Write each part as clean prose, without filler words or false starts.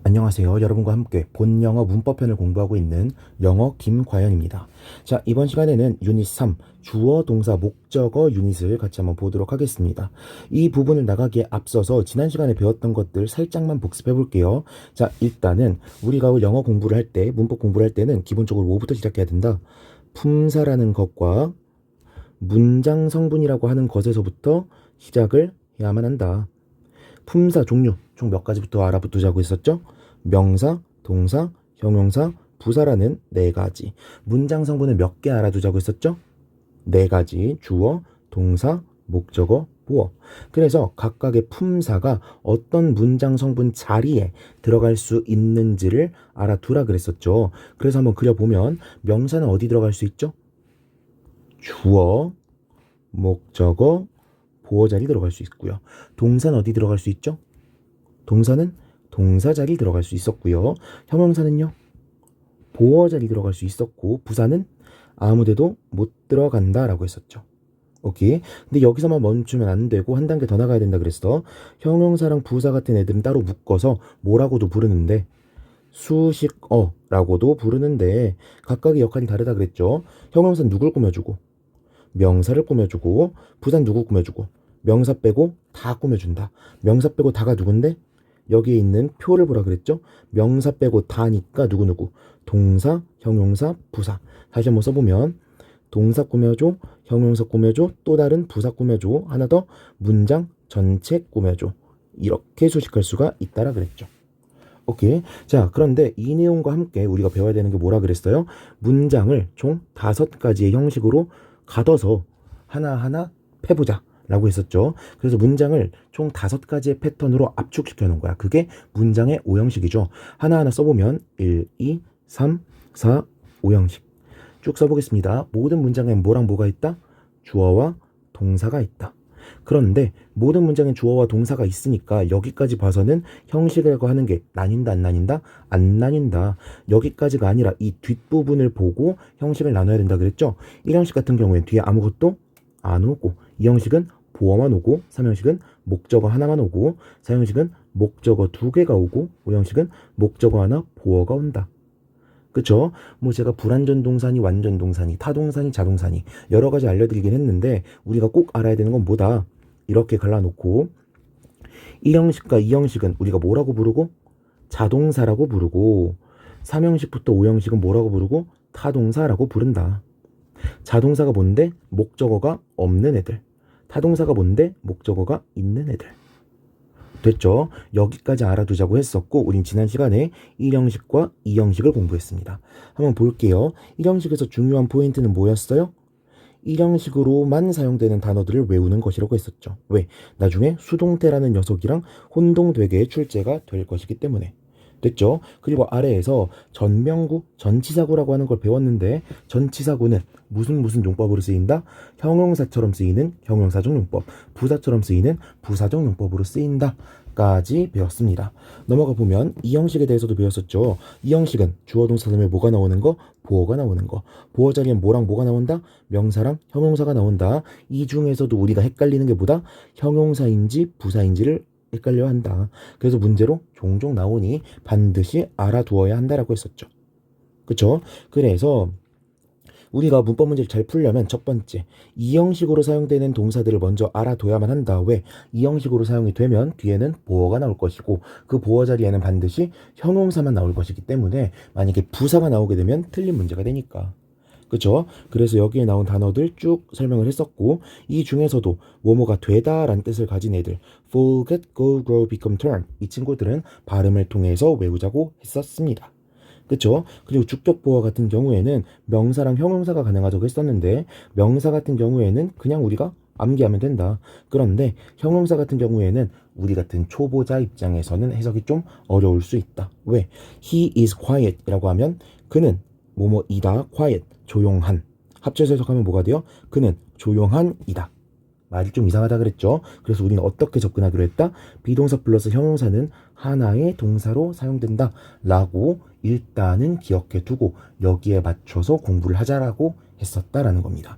안녕하세요. 여러분과 함께 본영어 문법편을 공부하고 있는 영어 김과연입니다. 자, 이번 시간에는 유닛 3 주어, 동사, 목적어 유닛을 같이 한번 보도록 하겠습니다. 이 부분을 나가기에 앞서서 지난 시간에 배웠던 것들 살짝만 복습해 볼게요. 자, 일단은 우리가 영어 공부를 할 때, 문법 공부를 할 때는 기본적으로 뭐부터 시작해야 된다? 품사라는 것과 문장 성분이라고 하는 것에서부터 시작을 해야만 한다. 품사 종류 총 몇 가지부터 알아보자고 했었죠? 명사, 동사, 형용사, 부사라는 네 가지. 문장 성분을 몇 개 알아두자고 했었죠? 네 가지. 주어, 동사, 목적어, 보어. 그래서 각각의 품사가 어떤 문장 성분 자리에 들어갈 수 있는지를 알아두라 그랬었죠. 그래서 한번 그려보면 명사는 어디 들어갈 수 있죠? 주어, 목적어, 보어 자리 들어갈 수 있고요. 동사는 어디 들어갈 수 있죠? 동사는 동사 자리 들어갈 수 있었고요. 형용사는요? 보어 자리 들어갈 수 있었고 부사는 아무데도 못 들어간다라고 했었죠. 오케이. 근데 여기서만 멈추면 안 되고 한 단계 더 나가야 된다 그랬어. 형용사랑 부사 같은 애들은 따로 묶어서 뭐라고도 부르는데 수식어라고도 부르는데 각각의 역할이 다르다 그랬죠. 형용사는 누굴 꾸며주고 명사를 꾸며주고 부사는 누구 꾸며주고 명사 빼고 다 꾸며준다. 명사 빼고 다가 누군데? 여기에 있는 표를 보라 그랬죠? 명사 빼고 다니까 누구누구 동사, 형용사, 부사. 다시 한번 써보면 동사 꾸며줘, 형용사 꾸며줘, 또 다른 부사 꾸며줘, 하나 더 문장 전체 꾸며줘. 이렇게 수식할 수가 있다라 그랬죠. 오케이. 자, 그런데 이 내용과 함께 우리가 배워야 되는 게 뭐라 그랬어요? 문장을 총 5가지의 형식으로 가둬서 하나하나 패보자 라고 했었죠. 그래서 문장을 총 5가지의 패턴으로 압축시켜 놓은 거야. 그게 문장의 5형식이죠. 하나하나 써보면 1, 2, 3, 4, 5형식 쭉 써보겠습니다. 모든 문장엔 뭐랑 뭐가 있다? 주어와 동사가 있다. 그런데 모든 문장엔 주어와 동사가 있으니까 여기까지 봐서는 형식이라고 하는 게 나뉜다 안 나뉜다? 안 나뉜다. 여기까지가 아니라 이 뒷부분을 보고 형식을 나눠야 된다 그랬죠? 1형식 같은 경우엔 뒤에 아무것도 안 오고 2형식은 보어만 오고 3형식은 목적어 하나만 오고 4형식은 목적어 2개가 오고 5형식은 목적어 하나 보어가 온다. 그쵸? 뭐 제가 불완전 동사니 완전 동사니 타동사니 자동사니 여러 가지 알려드리긴 했는데 우리가 꼭 알아야 되는 건 뭐다? 이렇게 갈라놓고 1형식과 2형식은 우리가 뭐라고 부르고? 자동사라고 부르고 3형식부터 5형식은 뭐라고 부르고? 타동사라고 부른다. 자동사가 뭔데? 목적어가 없는 애들. 타동사가 뭔데? 목적어가 있는 애들. 됐죠? 여기까지 알아두자고 했었고 우린 지난 시간에 1형식과 2형식을 공부했습니다. 한번 볼게요. 1형식에서 중요한 포인트는 뭐였어요? 1형식으로만 사용되는 단어들을 외우는 것이라고 했었죠. 왜? 나중에 수동태라는 녀석이랑 혼동되게 출제가 될 것이기 때문에. 됐죠? 그리고 아래에서 전명구, 전치사구라고 하는 걸 배웠는데 전치사구는 무슨 용법으로 쓰인다? 형용사처럼 쓰이는 형용사적 용법, 부사처럼 쓰이는 부사적 용법으로 쓰인다 까지 배웠습니다. 넘어가 보면 이 형식에 대해서도 배웠었죠. 이 형식은 주어 동사 다음에 뭐가 나오는 거? 보어가 나오는 거. 보어 자리엔 뭐랑 뭐가 나온다? 명사랑 형용사가 나온다. 이 중에서도 우리가 헷갈리는 게 뭐다? 형용사인지 부사인지를 헷갈려 한다. 그래서 문제로 종종 나오니 반드시 알아두어야 한다라고 했었죠. 그쵸? 그래서 우리가 문법 문제를 잘 풀려면 첫 번째, 이 형식으로 사용되는 동사들을 먼저 알아둬야만 한다. 왜? 이 형식으로 사용이 되면 뒤에는 보어가 나올 것이고 그 보어 자리에는 반드시 형용사만 나올 것이기 때문에 만약에 부사가 나오게 되면 틀린 문제가 되니까. 그쵸? 그래서 여기에 나온 단어들 쭉 설명을 했었고 이 중에서도 뭐뭐가 되다 라는 뜻을 가진 애들 forget, go, grow, become, turn 이 친구들은 발음을 통해서 외우자고 했었습니다. 그쵸? 그리고 주격보어 같은 경우에는 명사랑 형용사가 가능하다고 했었는데 명사 같은 경우에는 그냥 우리가 암기하면 된다. 그런데 형용사 같은 경우에는 우리 같은 초보자 입장에서는 해석이 좀 어려울 수 있다. 왜? He is quiet 이라고 하면 그는 뭐뭐이다. quiet 조용한. 합쳐서 해석하면 뭐가 돼요? 그는 조용한이다. 말이 좀 이상하다 그랬죠. 그래서 우리는 어떻게 접근하기로 했다? 비동사 플러스 형용사는 하나의 동사로 사용된다 라고 일단은 기억해 두고 여기에 맞춰서 공부를 하자라고 했었다라는 겁니다.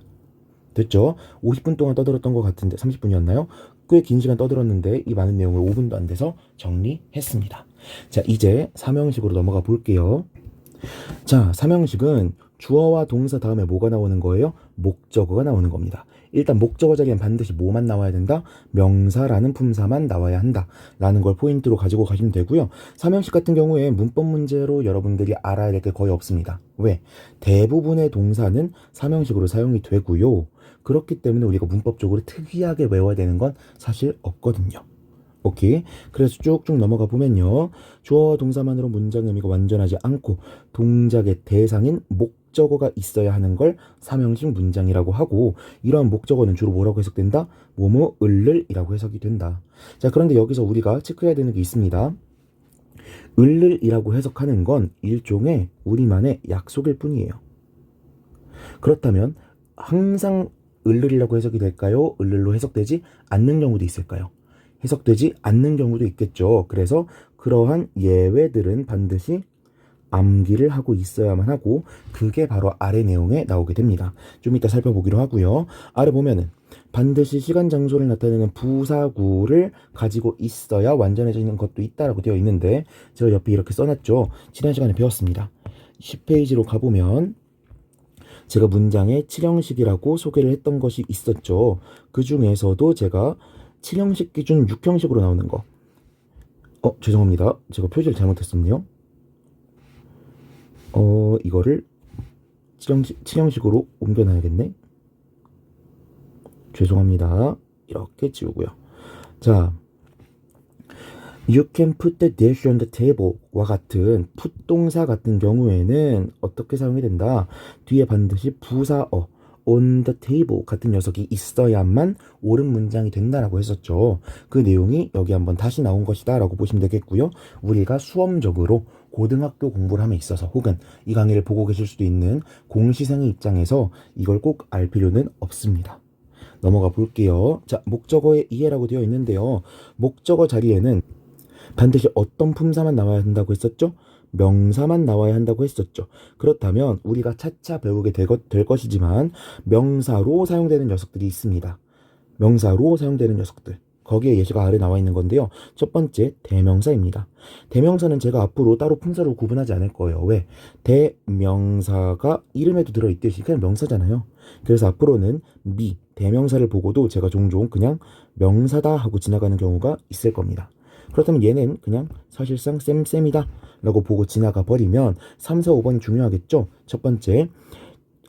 됐죠? 50분 동안 떠들었던 것 같은데 30분이었나요? 꽤 긴 시간 떠들었는데 이 많은 내용을 5분도 안 돼서 정리했습니다. 자, 이제 삼형식으로 넘어가 볼게요. 자, 삼형식은 주어와 동사 다음에 뭐가 나오는 거예요? 목적어가 나오는 겁니다. 일단 목적어 자리엔 반드시 뭐만 나와야 된다? 명사라는 품사만 나와야 한다 라는 걸 포인트로 가지고 가시면 되고요. 삼형식 같은 경우에 문법 문제로 여러분들이 알아야 될 게 거의 없습니다. 왜? 대부분의 동사는 삼형식으로 사용이 되고요. 그렇기 때문에 우리가 문법적으로 특이하게 외워야 되는 건 사실 없거든요. 오케이. 그래서 쭉쭉 넘어가 보면요. 주어와 동사만으로 문장 의미가 완전하지 않고 동작의 대상인 목적어가 있어야 하는 걸 삼형식 문장이라고 하고, 이러한 목적어는 주로 뭐라고 해석된다? 뭐뭐 을을이라고 해석이 된다. 자, 그런데 여기서 우리가 체크해야 되는 게 있습니다. 을을이라고 해석하는 건 일종의 우리만의 약속일 뿐이에요. 그렇다면 항상 을을이라고 해석이 될까요? 을을로 해석되지 않는 경우도 있을까요? 해석되지 않는 경우도 있겠죠. 그래서 그러한 예외들은 반드시 암기를 하고 있어야만 하고, 그게 바로 아래 내용에 나오게 됩니다. 좀 이따 살펴보기로 하고요. 아래 보면은 반드시 시간 장소를 나타내는 부사구를 가지고 있어야 완전해지는 것도 있다라고 되어 있는데, 제가 옆에 이렇게 써놨죠. 지난 시간에 배웠습니다. 10페이지로 가보면 제가 문장에 7형식이라고 소개를 했던 것이 있었죠. 그 중에서도 제가 7형식 기준 6형식으로 나오는 거. 죄송합니다. 제가 표시를 잘못했었네요. 이거를 7형식으로 옮겨놔야겠네. 죄송합니다. 이렇게 지우고요. 자, You can put the dish on the table 와 같은 put 동사 같은 경우에는 어떻게 사용이 된다? 뒤에 반드시 부사어 on the table 같은 녀석이 있어야만 옳은 문장이 된다라고 했었죠. 그 내용이 여기 한번 다시 나온 것이다 라고 보시면 되겠고요. 우리가 수험적으로 고등학교 공부를 함에 있어서, 혹은 이 강의를 보고 계실 수도 있는 공시생의 입장에서 이걸 꼭 알 필요는 없습니다. 넘어가 볼게요. 자, 목적어의 이해라고 되어 있는데요. 목적어 자리에는 반드시 어떤 품사만 나와야 한다고 했었죠? 명사만 나와야 한다고 했었죠. 그렇다면 우리가 차차 배우게 될 것이지만 명사로 사용되는 녀석들이 있습니다. 명사로 사용되는 녀석들. 거기에 예시가 아래 나와 있는 건데요. 첫 번째, 대명사입니다. 대명사는 제가 앞으로 따로 품사로 구분하지 않을 거예요. 왜? 대명사가 이름에도 들어있듯이 그냥 명사잖아요. 그래서 앞으로는 대명사를 보고도 제가 종종 그냥 명사다 하고 지나가는 경우가 있을 겁니다. 그렇다면 얘는 그냥 사실상 쌤쌤이다 라고 보고 지나가 버리면 3, 4, 5번이 중요하겠죠. 첫 번째,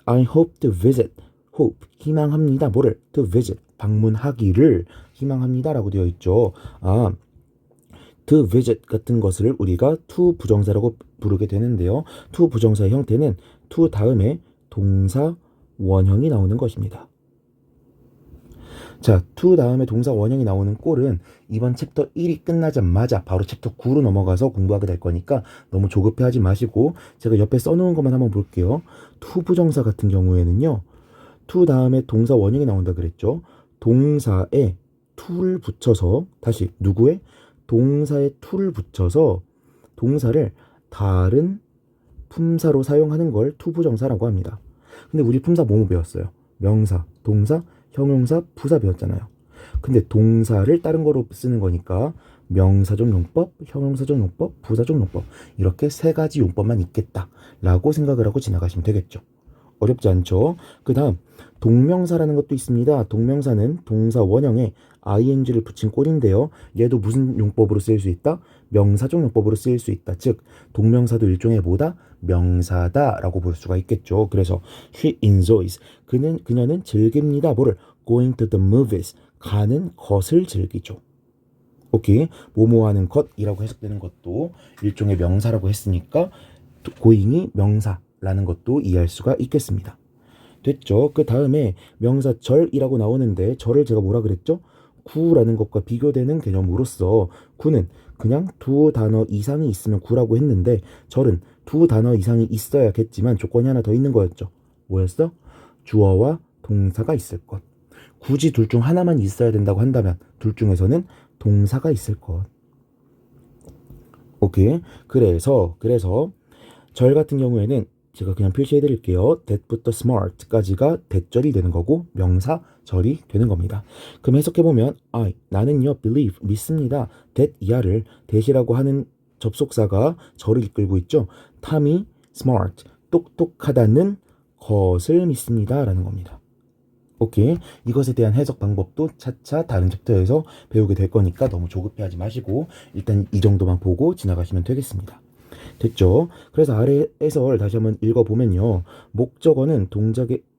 I hope to visit. hope, 희망합니다. 뭐를? to visit, 방문하기를 희망합니다 라고 되어 있죠. to visit 같은 것을 우리가 to 부정사라고 부르게 되는데요. to 부정사의 형태는 to 다음에 동사 원형이 나오는 것입니다. 자, to 다음에 동사 원형이 나오는 꼴은 이번 챕터 1이 끝나자마자 바로 챕터 9로 넘어가서 공부하게 될 거니까 너무 조급해하지 마시고, 제가 옆에 써놓은 것만 한번 볼게요. to 부정사 같은 경우에는요, to 다음에 동사 원형이 나온다 그랬죠. 동사에 to를 붙여서, 다시 누구의? 동사에 to를 붙여서 동사를 다른 품사로 사용하는 걸 to 부정사라고 합니다. 근데 우리 품사 뭐뭐 배웠어요? 명사, 동사, 형용사, 부사 배웠잖아요. 근데 동사를 다른 거로 쓰는 거니까 명사적 용법, 형용사적 용법, 부사적 용법, 이렇게 세 가지 용법만 있겠다라고 생각을 하고 지나가시면 되겠죠. 어렵지 않죠? 그 다음 동명사라는 것도 있습니다. 동명사는 동사 원형에 ing를 붙인 꼴인데요. 얘도 무슨 용법으로 쓰일 수 있다? 명사적 용법으로 쓰일 수 있다. 즉 동명사도 일종의 뭐다? 명사다라고 볼 수가 있겠죠. 그래서 she enjoys, 그녀는 즐깁니다. 뭐를? going to the movies, 가는 것을 즐기죠. 오케이. 뭐뭐 하는 것이라고 해석되는 것도 일종의 명사라고 했으니까 going이 명사라는 것도 이해할 수가 있겠습니다. 됐죠? 그 다음에 명사 절이라고 나오는데, 절을 제가 뭐라 그랬죠? 구라는 것과 비교되는 개념으로서 구는 그냥 두 단어 이상이 있으면 구라고 했는데, 절은 두 단어 이상이 있어야겠지만 조건이 하나 더 있는 거였죠. 뭐였어? 주어와 동사가 있을 것. 굳이 둘 중 하나만 있어야 된다고 한다면 둘 중에서는 동사가 있을 것. 오케이. 그래서 절 같은 경우에는 제가 그냥 표시해 드릴게요. that부터 smart까지가 대절이 되는 거고 명사 절이 되는 겁니다. 그럼 해석해 보면 나는요 believe, 믿습니다. that 이하를 that이라고 하는 접속사가 저를 이끌고 있죠. 탐이 smart, 똑똑하다는 것을 믿습니다. 라는 겁니다. 오케이. 이것에 대한 해석 방법도 차차 다른 챕터에서 배우게 될 거니까 너무 조급해하지 마시고 일단 이 정도만 보고 지나가시면 되겠습니다. 됐죠? 그래서 아래 해설 다시 한번 읽어보면요. 목적어는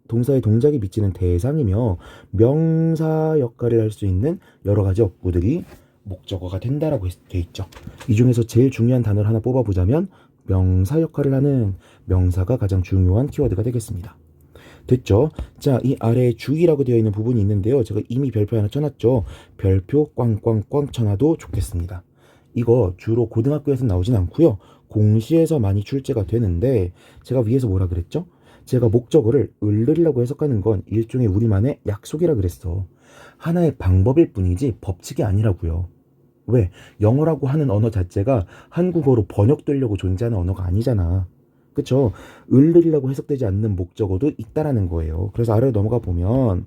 동사의 동작이 미치는 대상이며 명사 역할을 할 수 있는 여러 가지 어구들이 목적어가 된다라고 돼 있죠. 이 중에서 제일 중요한 단어를 하나 뽑아보자면 명사 역할을 하는 명사가 가장 중요한 키워드가 되겠습니다. 됐죠? 자, 이 아래에 주의라고 되어 있는 부분이 있는데요. 제가 이미 별표 하나 쳐놨죠. 별표 꽝꽝꽝 쳐놔도 좋겠습니다. 이거 주로 고등학교에서 나오진 않고요. 공시에서 많이 출제가 되는데 제가 위에서 뭐라 그랬죠? 제가 목적어를 을르리라고 해석하는 건 일종의 우리만의 약속이라 그랬어. 하나의 방법일 뿐이지 법칙이 아니라고요. 왜? 영어라고 하는 언어 자체가 한국어로 번역되려고 존재하는 언어가 아니잖아. 그쵸? 을르리라고 해석되지 않는 목적어도 있다라는 거예요. 그래서 아래로 넘어가 보면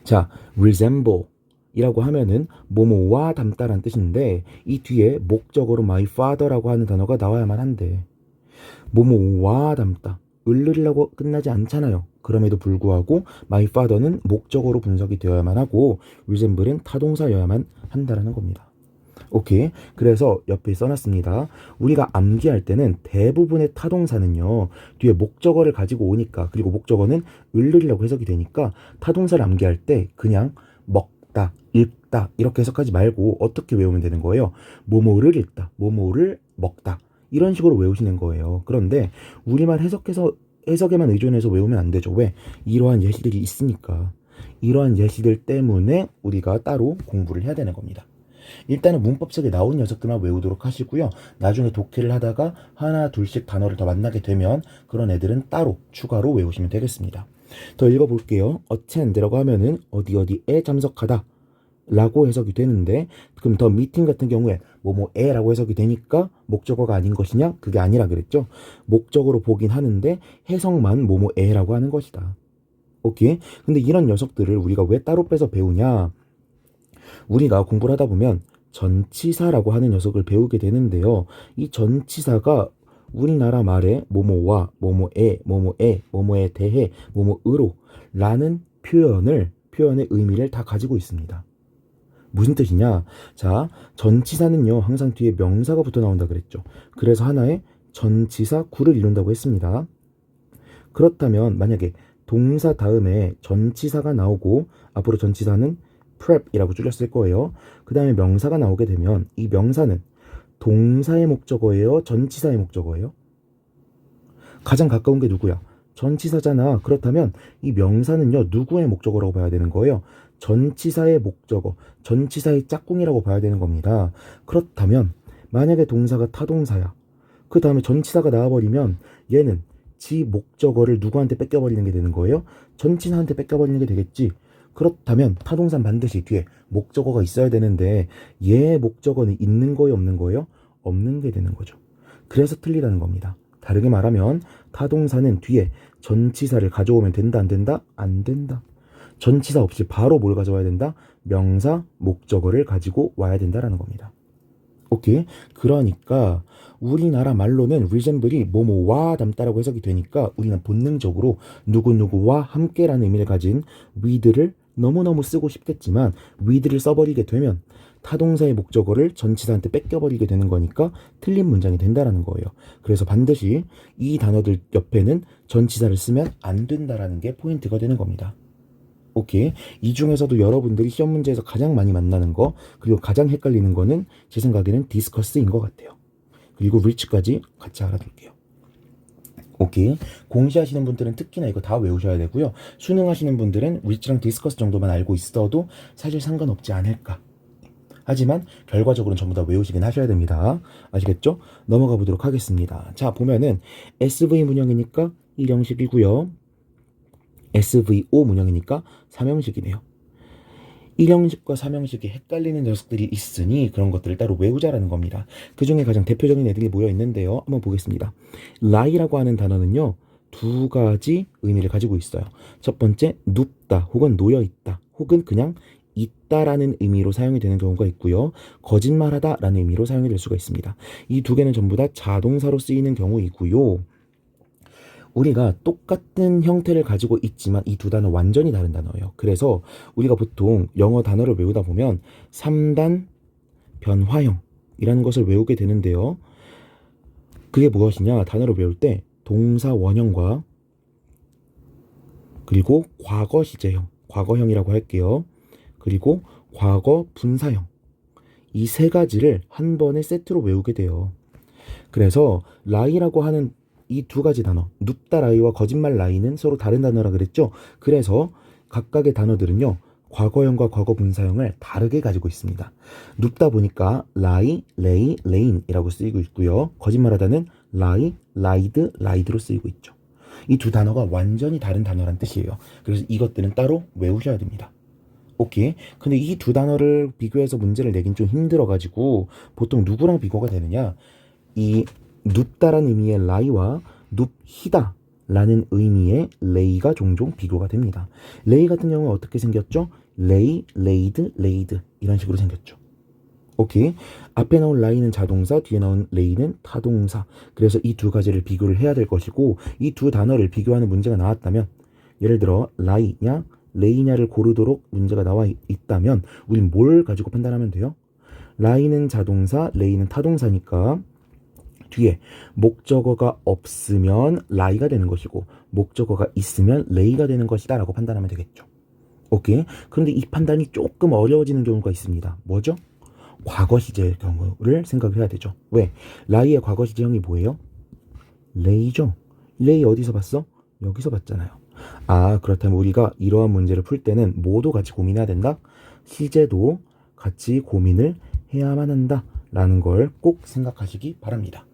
자, resemble 이라고 하면은 뭐뭐와 닮다란 뜻인데 이 뒤에 목적어로 my father라고 하는 단어가 나와야만 한대. 뭐뭐와 닮다. 을르리라고 끝나지 않잖아요. 그럼에도 불구하고 my father는 목적어로 분석이 되어야만 하고 resemble은 타동사여야만 한다라는 겁니다. 오케이. 그래서 옆에 써놨습니다. 우리가 암기할 때는 대부분의 타동사는요. 뒤에 목적어를 가지고 오니까 그리고 목적어는 을르리라고 해석이 되니까 타동사를 암기할 때 그냥 먹다, 읽다 이렇게 해석하지 말고 어떻게 외우면 되는 거예요? 뭐뭐를 읽다, 뭐뭐를 먹다 이런 식으로 외우시는 거예요. 그런데 우리말 해석에만 의존해서 외우면 안 되죠. 왜? 이러한 예시들이 있으니까. 이러한 예시들 때문에 우리가 따로 공부를 해야 되는 겁니다. 일단은 문법책에 나온 녀석들만 외우도록 하시고요. 나중에 독해를 하다가 하나 둘씩 단어를 더 만나게 되면 그런 애들은 따로 추가로 외우시면 되겠습니다. 더 읽어볼게요. attend라고 하면은 어디에 참석하다 라고 해석이 되는데 그럼 더 미팅 같은 경우에 뭐뭐에 라고 해석이 되니까 목적어가 아닌 것이냐? 그게 아니라 그랬죠. 목적어로 보긴 하는데 해석만 뭐뭐에 라고 하는 것이다. 오케이? 근데 이런 녀석들을 우리가 왜 따로 빼서 배우냐? 우리가 공부를 하다 보면 전치사라고 하는 녀석을 배우게 되는데요. 이 전치사가 우리나라 말에 뭐뭐와 뭐뭐에 뭐뭐에 뭐뭐에 대해 뭐뭐으로 라는 표현의 의미를 다 가지고 있습니다. 무슨 뜻이냐? 자, 전치사는요 항상 뒤에 명사가 붙어 나온다 그랬죠. 그래서 하나의 전치사 구를 이룬다고 했습니다. 그렇다면 만약에 동사 다음에 전치사가 나오고 앞으로 전치사는 prep이라고 줄였을 거예요. 그 다음에 명사가 나오게 되면 이 명사는 동사의 목적어예요? 전치사의 목적어예요? 가장 가까운 게 누구야? 전치사잖아. 그렇다면 이 명사는요 누구의 목적어라고 봐야 되는 거예요? 전치사의 목적어, 전치사의 짝꿍이라고 봐야 되는 겁니다. 그렇다면 만약에 동사가 타동사야. 그 다음에 전치사가 나와버리면 얘는 지 목적어를 누구한테 뺏겨버리는 게 되는 거예요? 전치사한테 뺏겨버리는 게 되겠지. 그렇다면 타동사는 반드시 뒤에 목적어가 있어야 되는데 얘 목적어는 있는 거예요? 없는 거예요? 없는 게 되는 거죠. 그래서 틀리다는 겁니다. 다르게 말하면 타동사는 뒤에 전치사를 가져오면 된다 안 된다? 안 된다. 전치사 없이 바로 뭘 가져와야 된다? 명사, 목적어를 가지고 와야 된다라는 겁니다. 오케이? 그러니까 우리나라 말로는 resemble이 뭐뭐와 닮다라고 해석이 되니까 우리는 본능적으로 누구누구와 함께라는 의미를 가진 with를 너무너무 쓰고 싶겠지만 with를 써버리게 되면 타동사의 목적어를 전치사한테 뺏겨버리게 되는 거니까 틀린 문장이 된다라는 거예요. 그래서 반드시 이 단어들 옆에는 전치사를 쓰면 안 된다라는 게 포인트가 되는 겁니다. 오케이. 이 중에서도 여러분들이 시험 문제에서 가장 많이 만나는 거 그리고 가장 헷갈리는 거는 제 생각에는 discuss인 것 같아요. 그리고 reach까지 같이 알아둘게요. 오케이. 공시하시는 분들은 특히나 이거 다 외우셔야 되고요. 수능하시는 분들은 reach랑 discuss 정도만 알고 있어도 사실 상관없지 않을까. 하지만 결과적으로는 전부 다 외우시긴 하셔야 됩니다. 아시겠죠? 넘어가 보도록 하겠습니다. 자, 보면은 SV 문형이니까 1형식이고요. SVO 문형이니까 3형식이네요. 1형식과 3형식이 헷갈리는 녀석들이 있으니 그런 것들을 따로 외우자라는 겁니다. 그 중에 가장 대표적인 애들이 모여 있는데요. 한번 보겠습니다. lie라고 하는 단어는요. 두 가지 의미를 가지고 있어요. 첫 번째, 눕다 혹은 놓여있다 혹은 그냥 있다라는 의미로 사용이 되는 경우가 있고요. 거짓말하다라는 의미로 사용이 될 수가 있습니다. 이 두 개는 전부 다 자동사로 쓰이는 경우이고요. 우리가 똑같은 형태를 가지고 있지만 이 두 단어 완전히 다른 단어예요. 그래서 우리가 보통 영어 단어를 외우다 보면 3단 변화형이라는 것을 외우게 되는데요. 그게 무엇이냐? 단어를 외울 때 동사 원형과 그리고 과거 시제형, 과거형이라고 할게요. 그리고 과거 분사형. 이 세 가지를 한 번에 세트로 외우게 돼요. 그래서 라이라고 하는 이 두 가지 단어, 눕다 라이와 거짓말 라이는 서로 다른 단어라 그랬죠. 그래서 각각의 단어들은요, 과거형과 과거 분사형을 다르게 가지고 있습니다. 눕다 보니까 라이, 레이, 레인이라고 쓰이고 있고요. 거짓말하다는 라이, 라이드, 라이드로 쓰이고 있죠. 이 두 단어가 완전히 다른 단어란 뜻이에요. 그래서 이것들은 따로 외우셔야 됩니다. 오케이. 근데 이 두 단어를 비교해서 문제를 내긴 좀 힘들어가지고 보통 누구랑 비교가 되느냐? 이 눕다라는 의미의 라이와 눕히다 라는 의미의 레이가 종종 비교가 됩니다. 레이 같은 경우는 어떻게 생겼죠? 레이, 레이드, 레이드 이런 식으로 생겼죠. 오케이. 앞에 나온 라이는 자동사, 뒤에 나온 레이는 타동사. 그래서 이 두 가지를 비교를 해야 될 것이고 이 두 단어를 비교하는 문제가 나왔다면 예를 들어 라이냐 레이냐를 고르도록 문제가 나와 있다면 우린 뭘 가지고 판단하면 돼요? 라이는 자동사, 레이는 타동사니까 뒤에 목적어가 없으면 라이가 되는 것이고 목적어가 있으면 레이가 되는 것이다 라고 판단하면 되겠죠. 오케이. 그런데 이 판단이 조금 어려워지는 경우가 있습니다. 뭐죠? 과거 시제의 경우를 생각을 해야 되죠. 왜? 라이의 과거 시제형이 뭐예요? 레이죠. 레이 어디서 봤어? 여기서 봤잖아요. 아, 그렇다면 우리가 이러한 문제를 풀 때는 뭐도 같이 고민해야 된다? 시제도 같이 고민을 해야만 한다 라는 걸 꼭 생각하시기 바랍니다.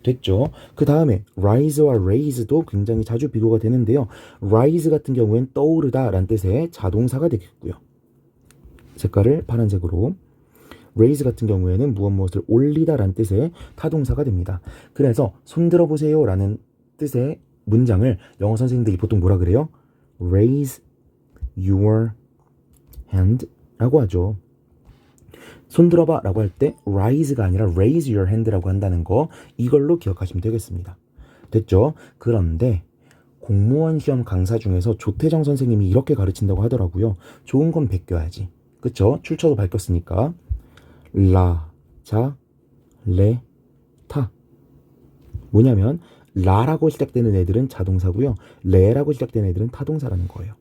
됐죠? 그 다음에 rise와 raise도 굉장히 자주 비교가 되는데요. rise 같은 경우엔 떠오르다 라는 뜻의 자동사가 되겠고요. 색깔을 파란색으로. raise 같은 경우에는 무엇을 올리다 라는 뜻의 타동사가 됩니다. 그래서 손 들어보세요 라는 뜻의 문장을 영어 선생님들이 보통 뭐라 그래요? raise your hand 라고 하죠. 손 들어봐 라고 할 때 rise가 아니라 raise your hand라고 한다는 거 이걸로 기억하시면 되겠습니다. 됐죠? 그런데 공무원 시험 강사 중에서 조태정 선생님이 이렇게 가르친다고 하더라고요. 좋은 건 베껴야지. 그쵸? 출처도 밝혔으니까 라, 자, 레, 타 뭐냐면 라라고 시작되는 애들은 자동사고요. 레라고 시작되는 애들은 타동사라는 거예요.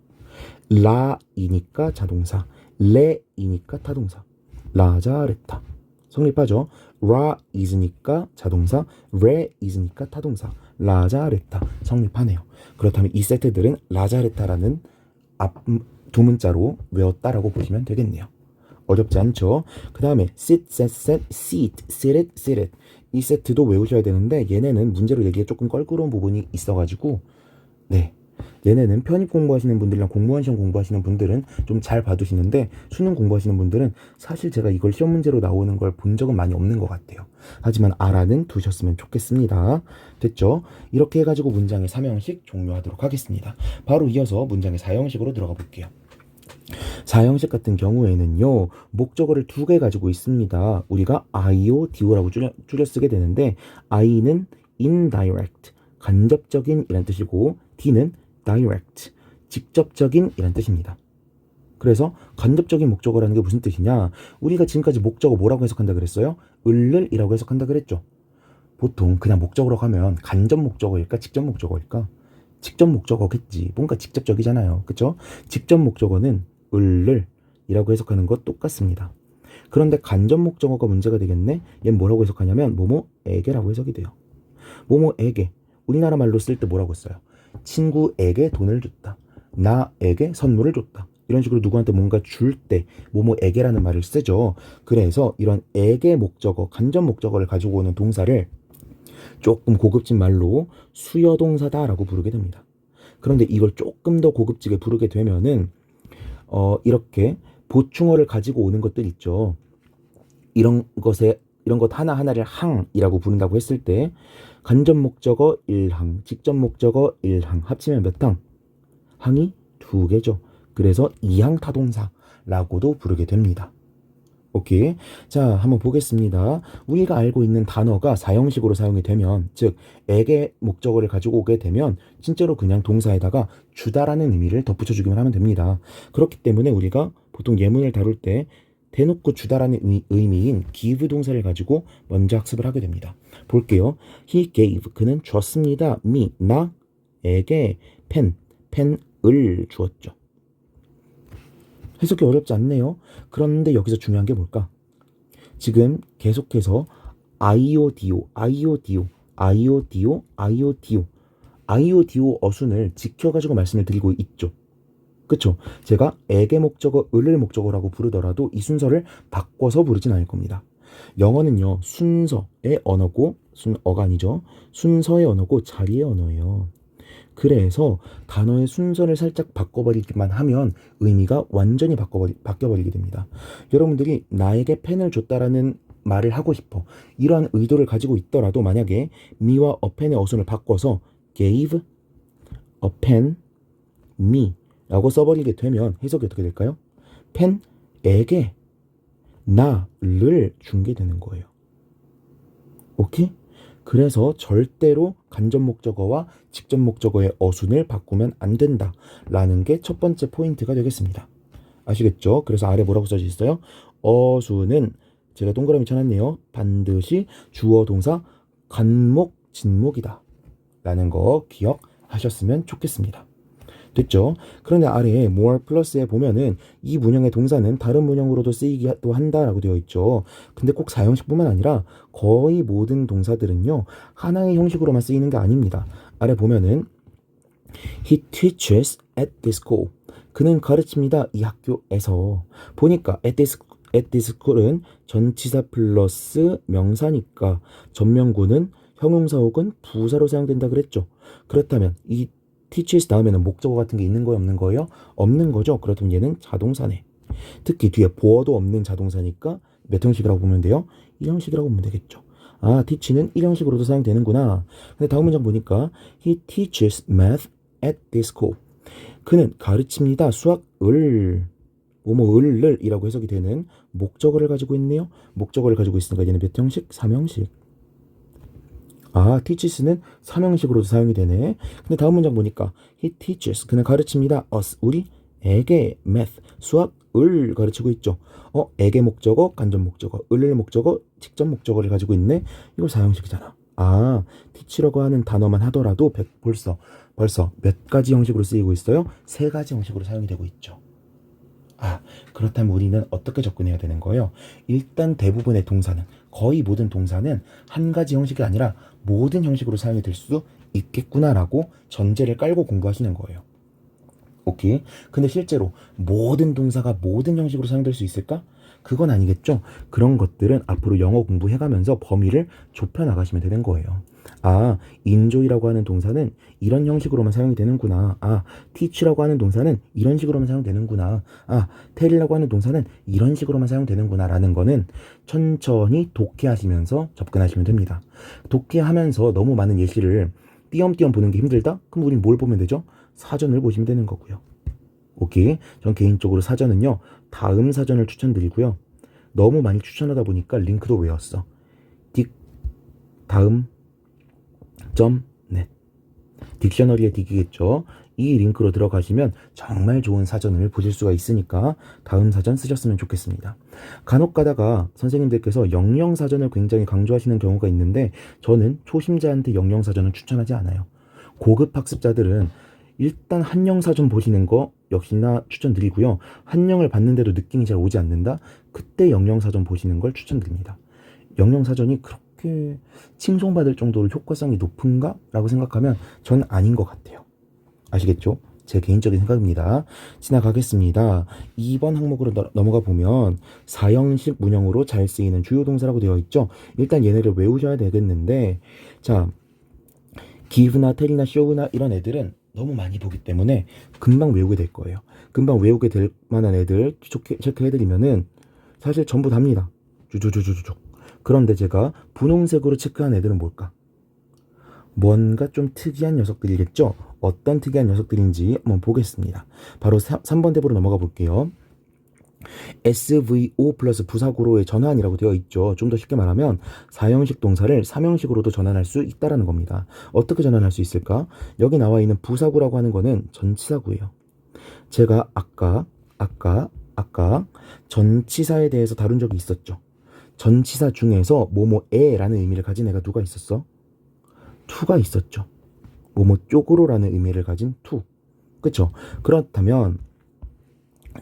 라이니까 자동사, 레이니까 타동사. 라자레타 성립하죠. 라 is니까 자동사, 레 is니까 타동사. 라자레타 성립하네요. 그렇다면 이 세트들은 라자레타라는 앞 두 문자로 외웠다라고 보시면 되겠네요. 어렵지 않죠? 그 다음에 sit, set, set, seat, sit it, sit it 이 세트도 외우셔야 되는데 얘네는 문제로 내기에 조금 껄끄러운 부분이 있어가지고 네, 얘네는 편입 공부하시는 분들이랑 공무원 시험 공부하시는 분들은 좀 잘 봐두시는데 수능 공부하시는 분들은 사실 제가 이걸 시험 문제로 나오는 걸 본 적은 많이 없는 것 같아요. 하지만 알아는 두셨으면 좋겠습니다. 됐죠? 이렇게 해가지고 문장의 3형식 종료하도록 하겠습니다. 바로 이어서 문장의 4형식으로 들어가 볼게요. 4형식 같은 경우에는요, 목적어를 두 개 가지고 있습니다. 우리가 IO, DO라고 줄여 쓰게 되는데, I는 indirect, 간접적인 이란 뜻이고, D는 direct, 직접적인 이란 뜻입니다. 그래서 간접적인 목적어라는 게 무슨 뜻이냐? 우리가 지금까지 목적어 뭐라고 해석한다 그랬어요? 을을이라고 해석한다 그랬죠. 보통 그냥 목적어로 가면 간접 목적어일까? 직접 목적어일까? 직접 목적어겠지. 뭔가 직접적이잖아요. 그쵸? 직접 목적어는 을을이라고 해석하는 것 똑같습니다. 그런데 간접 목적어가 문제가 되겠네? 얘는 뭐라고 해석하냐면 뭐뭐에게라고 해석이 돼요. 뭐뭐에게. 우리나라 말로 쓸 때 뭐라고 써요? 친구에게 돈을 줬다. 나에게 선물을 줬다. 이런 식으로 누구한테 뭔가 줄 때 뭐뭐에게라는 말을 쓰죠. 그래서 이런 에게 목적어, 간접 목적어를 가지고 오는 동사를 조금 고급진 말로 수여동사다라고 부르게 됩니다. 그런데 이걸 조금 더 고급지게 부르게 되면은 이렇게 보충어를 가지고 오는 것들 있죠. 이런 것 하나하나를 항이라고 부른다고 했을 때 간접 목적어 1항, 직접 목적어 1항 합치면 몇 항? 항이 2개죠. 그래서 2항 타동사 라고도 부르게 됩니다. 오케이. 자, 한번 보겠습니다. 우리가 알고 있는 단어가 사형식으로 사용이 되면, 즉, 에게 목적어를 가지고 오게 되면, 진짜로 그냥 동사에다가 주다라는 의미를 덧붙여주기만 하면 됩니다. 그렇기 때문에 우리가 보통 예문을 다룰 때 대놓고 주다라는 의미인 give 동사를 가지고 먼저 학습을 하게 됩니다. 볼게요. He gave, 그는 줬습니다. me, 나에게 펜을 주었죠. 해석이 어렵지 않네요. 그런데 여기서 중요한 게 뭘까? 지금 계속해서 IODO 어순을 지켜가지고 말씀을 드리고 있죠. 그쵸? 제가 에게 목적어, 을을 목적어라고 부르더라도 이 순서를 바꿔서 부르진 않을 겁니다. 영어는요, 순서의 언어고, 어가 아니죠. 순서의 언어고 자리의 언어예요. 그래서 단어의 순서를 살짝 바꿔버리기만 하면 의미가 완전히 바뀌어버리게 됩니다. 여러분들이 나에게 펜을 줬다라는 말을 하고 싶어. 이러한 의도를 가지고 있더라도 만약에 me와 a pen의 어순을 바꿔서 gave a pen me 라고 써버리게 되면 해석이 어떻게 될까요? 펜에게 나를 준 게 되는 거예요. 오케이? 그래서 절대로 간접 목적어와 직접 목적어의 어순을 바꾸면 안 된다라는 게 첫 번째 포인트가 되겠습니다. 아시겠죠? 그래서 아래 뭐라고 써져 있어요? 어순은 제가 동그라미 쳐놨네요. 반드시 주어 동사 간목 진목이다 라는 거 기억하셨으면 좋겠습니다. 됐죠? 그런데 아래에 more plus에 보면은 이 문형의 동사는 다른 문형으로도 쓰이기도 한다라고 되어 있죠. 근데 꼭 사형식뿐만 아니라 거의 모든 동사들은요, 하나의 형식으로만 쓰이는 게 아닙니다. 아래 보면은 He teaches at this school. 그는 가르칩니다. 이 학교에서. 보니까 at this school은 전치사 플러스 명사니까 전명구는 형용사 혹은 부사로 사용된다 그랬죠. 그렇다면 이 teaches 다음에는 목적어 같은 게 있는 거예요, 없는 거예요? 없는 거죠. 그렇다면 얘는 자동사네. 특히 뒤에 보어도 없는 자동사니까 몇 형식이라고 보면 돼요? 1형식이라고 보면 되겠죠. 아, teach는 1형식으로도 사용되는구나. 근데 다음 문장 보니까 He teaches math at this school. 그는 가르칩니다. 수학을 뭐뭐을 이라고 해석이 되는 목적어를 가지고 있네요. 목적어를 가지고 있으니까 얘는 몇 형식? 3형식. 아, teaches는 3형식으로도 사용이 되네. 근데 다음 문장 보니까 He teaches, 그는 가르칩니다. us, 우리에게 math, 수학을 가르치고 있죠. 에게 목적어, 간접 목적어, 을을 목적어, 직접 목적어를 가지고 있네. 이거 4형식이잖아. 아, teach라고 하는 단어만 하더라도 벌써 몇 가지 형식으로 쓰이고 있어요? 3가지 형식으로 사용이 되고 있죠. 아, 그렇다면 우리는 어떻게 접근해야 되는 거예요? 일단 대부분의 동사는, 거의 모든 동사는 한 가지 형식이 아니라 모든 형식으로 사용이 될 수 있겠구나라고 전제를 깔고 공부하시는 거예요. 오케이? 근데 실제로 모든 동사가 모든 형식으로 사용될 수 있을까? 그건 아니겠죠? 그런 것들은 앞으로 영어 공부해가면서 범위를 좁혀나가시면 되는 거예요. 아, enjoy라고 하는 동사는 이런 형식으로만 사용이 되는구나. 아, teach라고 하는 동사는 이런 식으로만 사용되는구나. 아, tell이라고 하는 동사는 이런 식으로만 사용되는구나 라는 거는 천천히 독해하시면서 접근하시면 됩니다. 독해하면서 너무 많은 예시를 띄엄띄엄 보는 게 힘들다? 그럼 우린 뭘 보면 되죠? 사전을 보시면 되는 거고요. 오케이. 전 개인적으로 사전은요, 다음 사전을 추천드리고요. 너무 많이 추천하다 보니까 링크도 외웠어. 다음 .net 딕셔너리의 딕이겠죠. 이 링크로 들어가시면 정말 좋은 사전을 보실 수가 있으니까 다음 사전 쓰셨으면 좋겠습니다. 간혹 가다가 선생님들께서 영영사전을 굉장히 강조하시는 경우가 있는데 저는 초심자한테 영영사전은 추천하지 않아요. 고급 학습자들은 일단 한영사전 보시는 거 역시나 추천드리고요. 한영을 봤는데도 느낌이 잘 오지 않는다? 그때 영영사전 보시는 걸 추천드립니다. 영영사전이 그렇게 칭송받을 정도로 효과성이 높은가? 라고 생각하면 전 아닌 것 같아요. 아시겠죠? 제 개인적인 생각입니다. 지나가겠습니다. 2번 항목으로 넘어가 보면 사형식 문형으로 잘 쓰이는 주요 동사라고 되어 있죠. 일단 얘네를 외우셔야 되겠는데, 자, give나 tell이나 show나 이런 애들은 너무 많이 보기 때문에 금방 외우게 될 거예요. 금방 외우게 될 만한 애들 체크해드리면은 사실 전부 답니다. 쭈쭈쭈쭈쭈. 그런데 제가 분홍색으로 체크한 애들은 뭘까? 뭔가 좀 특이한 녀석들이겠죠? 어떤 특이한 녀석들인지 한번 보겠습니다. 바로 3번 대보로 넘어가 볼게요. SVO 플러스 부사구로의 전환이라고 되어 있죠. 좀 더 쉽게 말하면 4형식 동사를 3형식으로도 전환할 수 있다라는 겁니다. 어떻게 전환할 수 있을까? 여기 나와 있는 부사구라고 하는 거는 전치사구예요. 제가 아까 전치사에 대해서 다룬 적이 있었죠. 전치사 중에서 뭐뭐에라는 의미를 가진 애가 누가 있었어? 투가 있었죠. 뭐뭐 쪽으로라는 의미를 가진 투. 그쵸? 그렇다면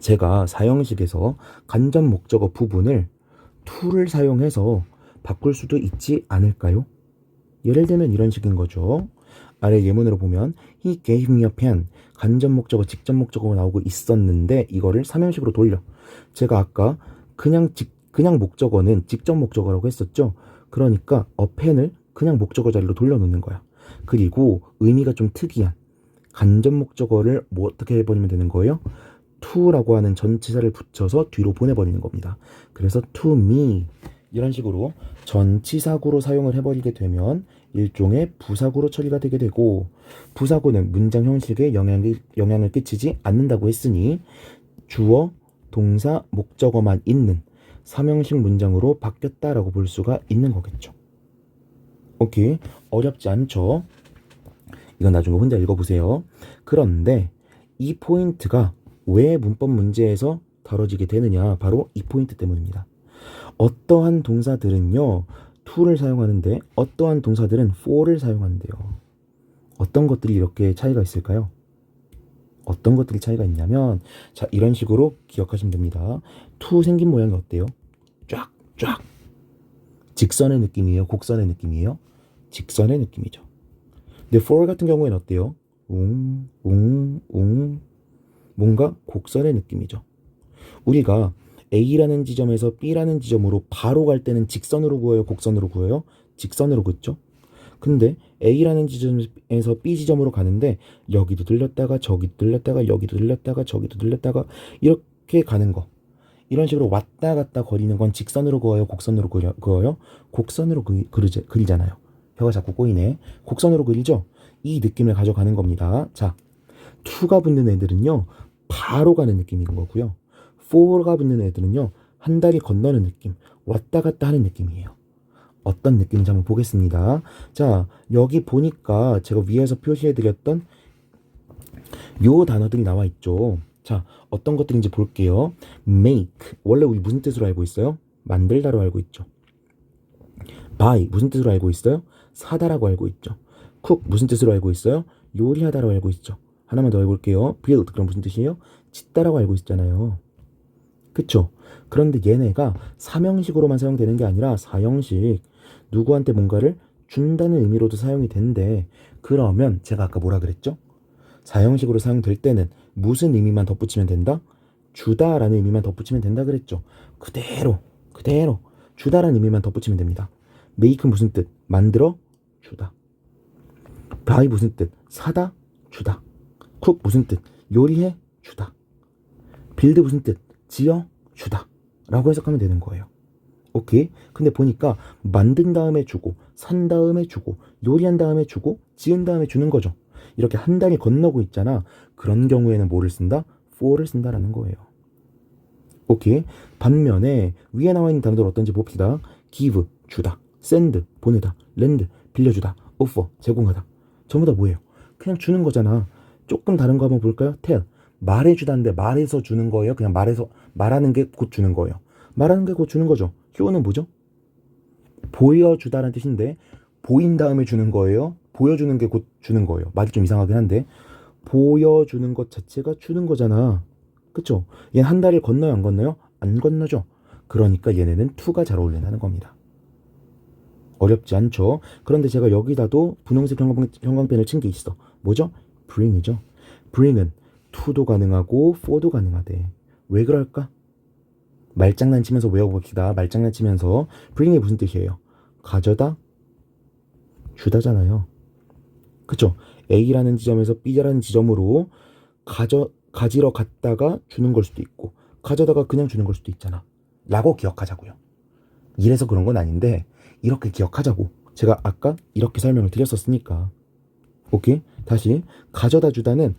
제가 사형식에서 간접 목적어 부분을 to를 사용해서 바꿀 수도 있지 않을까요? 예를 들면 이런 식인 거죠. 아래 예문으로 보면 He gave me a pen. 간접 목적어, 직접 목적어가 나오고 있었는데 이거를 삼형식으로 돌려. 제가 아까 그냥 목적어는 직접 목적어라고 했었죠. 그러니까 a pen을 그냥 목적어 자리로 돌려놓는 거야. 그리고 의미가 좀 특이한 간접 목적어를 뭐 어떻게 해버리면 되는 거예요? to라고 하는 전치사를 붙여서 뒤로 보내버리는 겁니다. 그래서 to me 이런 식으로 전치사구로 사용을 해버리게 되면 일종의 부사구로 처리가 되게 되고, 부사구는 문장 형식에 영향을 끼치지 않는다고 했으니 주어, 동사, 목적어만 있는 삼형식 문장으로 바뀌었다라고 볼 수가 있는 거겠죠. 오케이, 어렵지 않죠? 이건 나중에 혼자 읽어보세요. 그런데 이 포인트가 왜 문법 문제에서 다뤄지게 되느냐, 바로 이 포인트 때문입니다. 어떠한 동사들은요 to를 사용하는데 어떠한 동사들은 for를 사용한대요. 어떤 것들이 이렇게 차이가 있을까요? 어떤 것들이 차이가 있냐면, 자, 이런 식으로 기억하시면 됩니다. to 생긴 모양이 어때요? 쫙 직선의 느낌이에요? 곡선의 느낌이에요? 직선의 느낌이죠. 근데 for 같은 경우에는 어때요? 뭔가 곡선의 느낌이죠. 우리가 A라는 지점에서 B라는 지점으로 바로 갈 때는 직선으로 구워요? 곡선으로 구워요? 직선으로 긋죠? 근데 A라는 지점에서 B 지점으로 가는데 여기도 들렸다가 저기도 들렸다가 여기도 들렸다가 저기도 들렸다가 이렇게 가는 거. 이런 식으로 왔다 갔다 거리는 건 직선으로 그어요? 곡선으로 그어요? 곡선으로 그리잖아요. 혀가 자꾸 꼬이네. 곡선으로 그리죠? 이 느낌을 가져가는 겁니다. 자, to가 붙는 애들은요 바로 가는 느낌인 거고요. for가 붙는 애들은요 한 다리 건너는 느낌, 왔다 갔다 하는 느낌이에요. 어떤 느낌인지 한번 보겠습니다. 자, 여기 보니까 제가 위에서 표시해드렸던 요 단어들이 나와 있죠. 자, 어떤 것들인지 볼게요. make, 원래 우리 무슨 뜻으로 알고 있어요? 만들다로 알고 있죠. buy, 무슨 뜻으로 알고 있어요? 사다라고 알고 있죠. cook, 무슨 뜻으로 알고 있어요? 요리하다로 알고 있죠. 하나만 더 해볼게요. build, 그럼 무슨 뜻이에요? 짓다라고 알고 있잖아요. 그쵸? 그런데 얘네가 삼형식으로만 사용되는 게 아니라 사형식, 누구한테 뭔가를 준다는 의미로도 사용이 된대. 그러면 제가 아까 뭐라 그랬죠? 사형식으로 사용될 때는 무슨 의미만 덧붙이면 된다? 주다라는 의미만 덧붙이면 된다 그랬죠. 그대로 주다라는 의미만 덧붙이면 됩니다. make는 무슨 뜻? 만들어 주다. buy 무슨 뜻? 사다 주다. cook 무슨 뜻? 요리해 주다. build 무슨 뜻? 지어 주다 라고 해석하면 되는 거예요. 오케이? 근데 보니까 만든 다음에 주고, 산 다음에 주고, 요리한 다음에 주고, 지은 다음에 주는 거죠. 이렇게 한 단위 건너고 있잖아. 그런 경우에는 뭐를 쓴다? for를 쓴다라는 거예요. 오케이? 반면에 위에 나와 있는 단어들 어떤지 봅시다. give, 주다. send, 보내다. lend, 빌려주다. offer, 제공하다. 전부 다 뭐예요? 그냥 주는 거잖아. 조금 다른 거 한번 볼까요? tell, 말해주다인데 말해서 주는 거예요? 그냥 말하는 게 곧 주는 거예요? 말하는 게 곧 주는 거죠. 쇼는 뭐죠? 보여주다라는 뜻인데 보인 다음에 주는 거예요? 보여주는 게 곧 주는 거예요? 말이 좀 이상하긴 한데 보여주는 것 자체가 주는 거잖아. 그쵸? 얘는 한 다리를 건너요? 안 건너요? 안 건너죠. 그러니까 얘네는 to가 잘 어울린다는 겁니다. 어렵지 않죠? 그런데 제가 여기다도 분홍색 형광펜을 친 게 있어. 뭐죠? bring이죠. bring은 to도 가능하고 for도 가능하대. 왜 그럴까? 말장난치면서 외워봅시다. 말장난치면서 bring이 무슨 뜻이에요? 가져다 주다잖아요. 그쵸? A라는 지점에서 B라는 지점으로 가지러 갔다가 주는 걸 수도 있고, 가져다가 그냥 주는 걸 수도 있잖아 라고 기억하자고요. 이래서 그런 건 아닌데 이렇게 기억하자고. 제가 아까 이렇게 설명을 드렸었으니까. 오케이? 다시, 가져다 주다는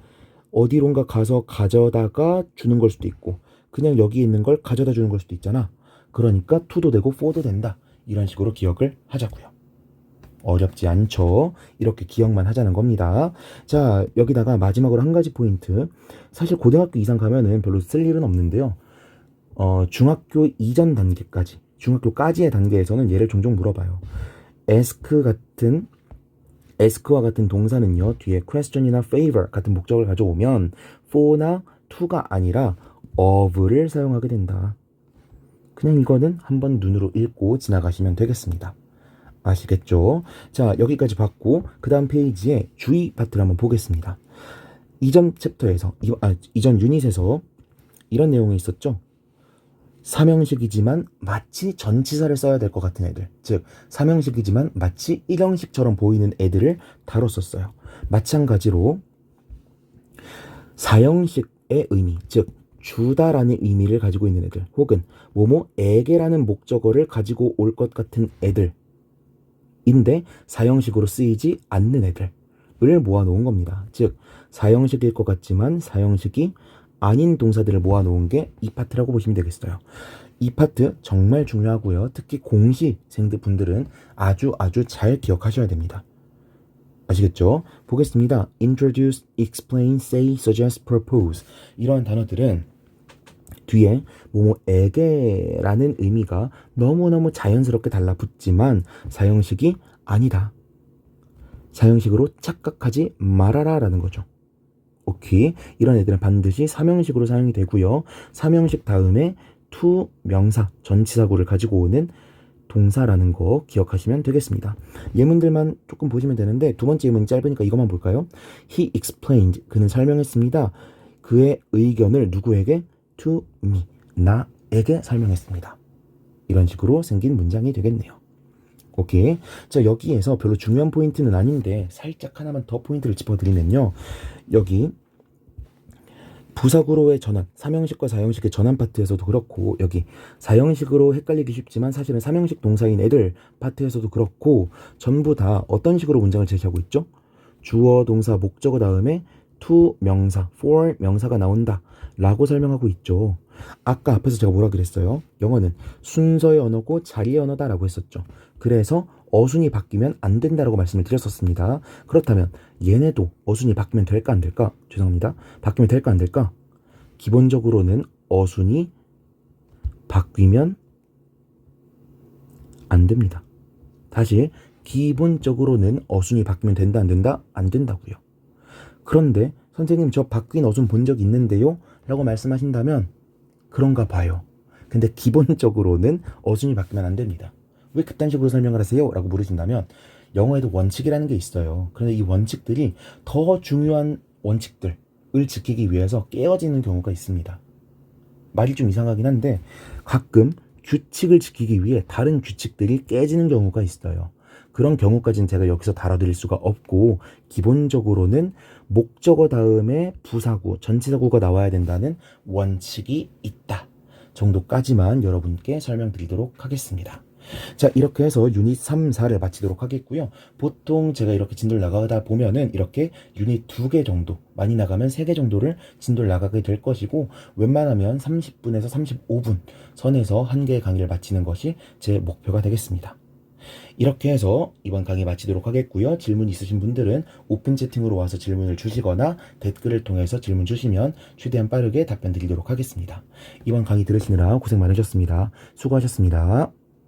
어디론가 가서 가져다가 주는 걸 수도 있고, 그냥 여기 있는 걸 가져다 주는 걸 수도 있잖아. 그러니까 to도 되고 for도 된다. 이런 식으로 기억을 하자고요. 어렵지 않죠? 이렇게 기억만 하자는 겁니다. 자, 여기다가 마지막으로 한 가지 포인트. 사실 고등학교 이상 가면은 별로 쓸 일은 없는데요. 중학교 이전 단계까지, 중학교까지의 단계에서는 얘를 종종 물어봐요. ask와 같은 동사는요, 뒤에 question이나 favor 같은 목적을 가져오면 for나 to가 아니라 of를 사용하게 된다. 그냥 이거는 한번 눈으로 읽고 지나가시면 되겠습니다. 아시겠죠? 자, 여기까지 봤고 그 다음 페이지에 주의 파트를 한번 보겠습니다. 이전 챕터에서, 이전 유닛에서 이런 내용이 있었죠? 삼형식이지만 마치 전치사를 써야 될 것 같은 애들, 즉 삼형식이지만 마치 일형식처럼 보이는 애들을 다뤘었어요. 마찬가지로 사형식의 의미, 즉 주다라는 의미를 가지고 있는 애들, 혹은 뭐뭐에게라는 목적어를 가지고 올 것 같은 애들인데 사형식으로 쓰이지 않는 애들을 모아놓은 겁니다. 즉 사형식일 것 같지만 사형식이 아닌 동사들을 모아놓은 게 이 파트라고 보시면 되겠어요. 이 파트 정말 중요하고요. 특히 공시생들 분들은 아주 잘 기억하셔야 됩니다. 아시겠죠? 보겠습니다. introduce, explain, say, suggest, propose 이러한 단어들은 뒤에 뭐뭐에게라는 의미가 너무너무 자연스럽게 달라붙지만 사형식이 아니다. 사형식으로 착각하지 말아라 라는 거죠. 오케이. 이런 애들은 반드시 삼형식으로 사용이 되고요. 삼형식 다음에 to 명사, 전치사구를 가지고 오는 동사라는 거 기억하시면 되겠습니다. 예문들만 조금 보시면 되는데 두 번째 예문이 짧으니까 이것만 볼까요? He explained. 그는 설명했습니다. 그의 의견을 누구에게? To me. 나에게 설명했습니다. 이런 식으로 생긴 문장이 되겠네요. 오케이. 자, 여기에서 별로 중요한 포인트는 아닌데 살짝 하나만 더 포인트를 짚어드리면요. 여기 부사구로의 전환, 삼형식과 사형식의 전환 파트에서도 그렇고, 여기 사형식으로 헷갈리기 쉽지만 사실은 삼형식 동사인 애들 파트에서도 그렇고, 전부 다 어떤 식으로 문장을 제시하고 있죠? 주어, 동사, 목적어 다음에 to 명사, for 명사가 나온다 라고 설명하고 있죠. 아까 앞에서 제가 뭐라 그랬어요? 영어는 순서의 언어고 자리의 언어다 라고 했었죠. 그래서 어순이 바뀌면 안 된다라고 말씀을 드렸었습니다. 그렇다면 얘네도 어순이 바뀌면 될까 안 될까? 죄송합니다. 바뀌면 될까 안 될까? 기본적으로는 어순이 바뀌면 안 됩니다. 다시, 기본적으로는 어순이 바뀌면 된다 안 된다? 안 된다고요. 그런데 선생님 저 바뀐 어순 본 적 있는데요? 라고 말씀하신다면 그런가 봐요. 근데 기본적으로는 어순이 바뀌면 안 됩니다. 왜 그딴 식으로 설명을 하세요? 라고 물으신다면 영어에도 원칙이라는 게 있어요. 그런데 이 원칙들이 더 중요한 원칙들을 지키기 위해서 깨어지는 경우가 있습니다. 말이 좀 이상하긴 한데 가끔 규칙을 지키기 위해 다른 규칙들이 깨지는 경우가 있어요. 그런 경우까지는 제가 여기서 다뤄드릴 수가 없고, 기본적으로는 목적어 다음에 부사구, 전치사구가 나와야 된다는 원칙이 있다 정도까지만 여러분께 설명드리도록 하겠습니다. 자, 이렇게 해서 유닛 3, 4를 마치도록 하겠고요. 보통 제가 이렇게 진도를 나가다 보면은 이렇게 유닛 2개 정도, 많이 나가면 3개 정도를 진도를 나가게 될 것이고, 웬만하면 30분에서 35분 선에서 한 개의 강의를 마치는 것이 제 목표가 되겠습니다. 이렇게 해서 이번 강의 마치도록 하겠고요. 질문 있으신 분들은 오픈 채팅으로 와서 질문을 주시거나 댓글을 통해서 질문 주시면 최대한 빠르게 답변 드리도록 하겠습니다. 이번 강의 들으시느라 고생 많으셨습니다. 수고하셨습니다.